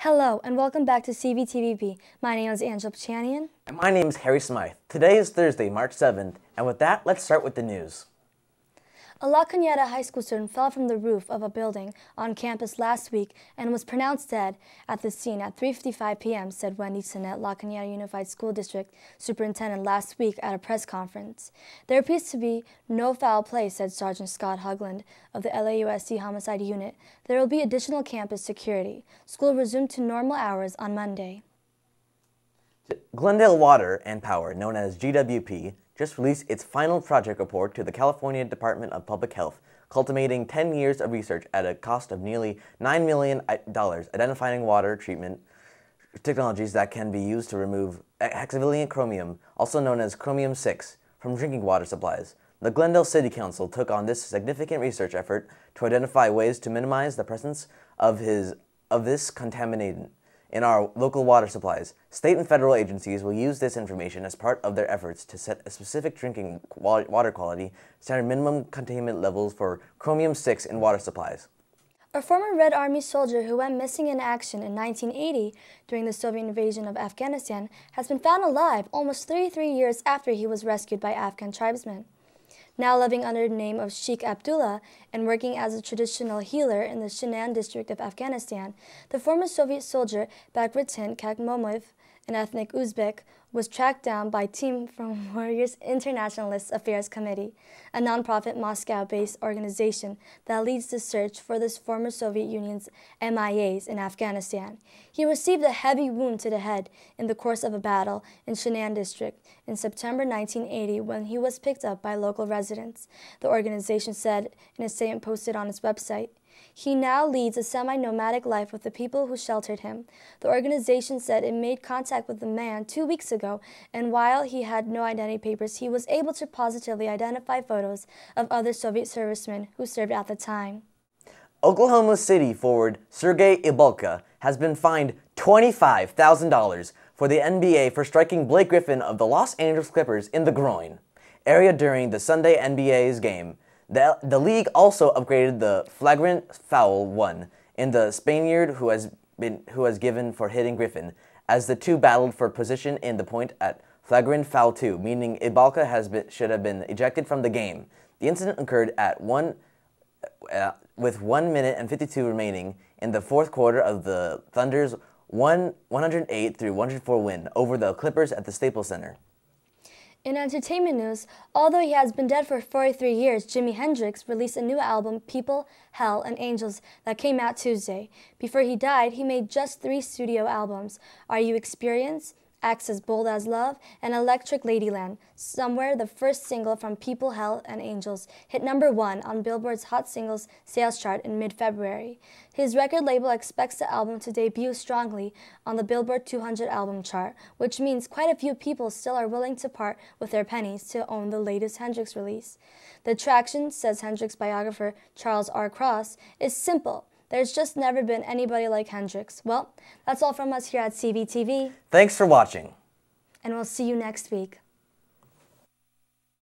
Hello and welcome back to Cvtvb. My name is Angela Pachanian. And my name is Harry Smythe. Today is Thursday, March 7th, and with that, let's start with the news. A La Cañada high school student fell from the roof of a building on campus last week and was pronounced dead at the scene at 3:55 p.m., said Wendy Sinnett, La Cañada Unified School District Superintendent, last week at a press conference. There appears to be no foul play, said Sergeant Scott Hugland of the LAUSD Homicide Unit. There will be additional campus security. School resumed to normal hours on Monday. Glendale Water and Power, known as GWP, just released its final project report to the California Department of Public Health, culminating 10 years of research at a cost of nearly $9 million, identifying water treatment technologies that can be used to remove hexavalent chromium, also known as chromium-6, from drinking water supplies. The Glendale City Council took on this significant research effort to identify ways to minimize the presence of this contaminant in our local water supplies. State and federal agencies will use this information as part of their efforts to set a specific drinking water quality standard minimum containment levels for chromium-6 in water supplies. A former Red Army soldier who went missing in action in 1980 during the Soviet invasion of Afghanistan has been found alive almost 33 years after he was rescued by Afghan tribesmen. Now living under the name of Sheikh Abdullah and working as a traditional healer in the Shinan district of Afghanistan, the former Soviet soldier Bagritin Kakmomov, an ethnic Uzbek, was tracked down by a team from Warriors Internationalist Affairs Committee, a nonprofit Moscow-based organization that leads the search for the former Soviet Union's MIAs in Afghanistan. He received a heavy wound to the head in the course of a battle in Shinan district in September 1980 when he was picked up by local residents, the organization said in a statement posted on its website. He now leads a semi-nomadic life with the people who sheltered him. The organization said it made contact with the man 2 weeks ago, and while he had no identity papers, he was able to positively identify photos of other Soviet servicemen who served at the time. Oklahoma City forward Sergei Ibaka has been fined $25,000 for the NBA for striking Blake Griffin of the Los Angeles Clippers in the groin area during the Sunday NBA's game. The league also upgraded the flagrant foul one in the Spaniard who was given for hitting Griffin, as the two battled for position in the point at flagrant foul 2, meaning Ibaka should have been ejected from the game. The incident occurred at with 1 minute and 52 remaining in the fourth quarter of the Thunder's 108-104 win over the Clippers at the Staples Center. In entertainment news, although he has been dead for 43 years, Jimi Hendrix released a new album, People, Hell, and Angels, that came out Tuesday. Before he died, he made just 3 studio albums, Are You Experienced?, Acts as Bold as Love, and Electric Ladyland. Somewhere, the first single from People, Hell, and Angels hit #1 on Billboard's Hot Singles sales chart in mid-February. His record label expects the album to debut strongly on the Billboard 200 album chart, which means quite a few people still are willing to part with their pennies to own the latest Hendrix release. The attraction, says Hendrix biographer Charles R. Cross, is simple. There's just never been anybody like Hendrix. Well, that's all from us here at Cvtv. Thanks for watching. And we'll see you next week.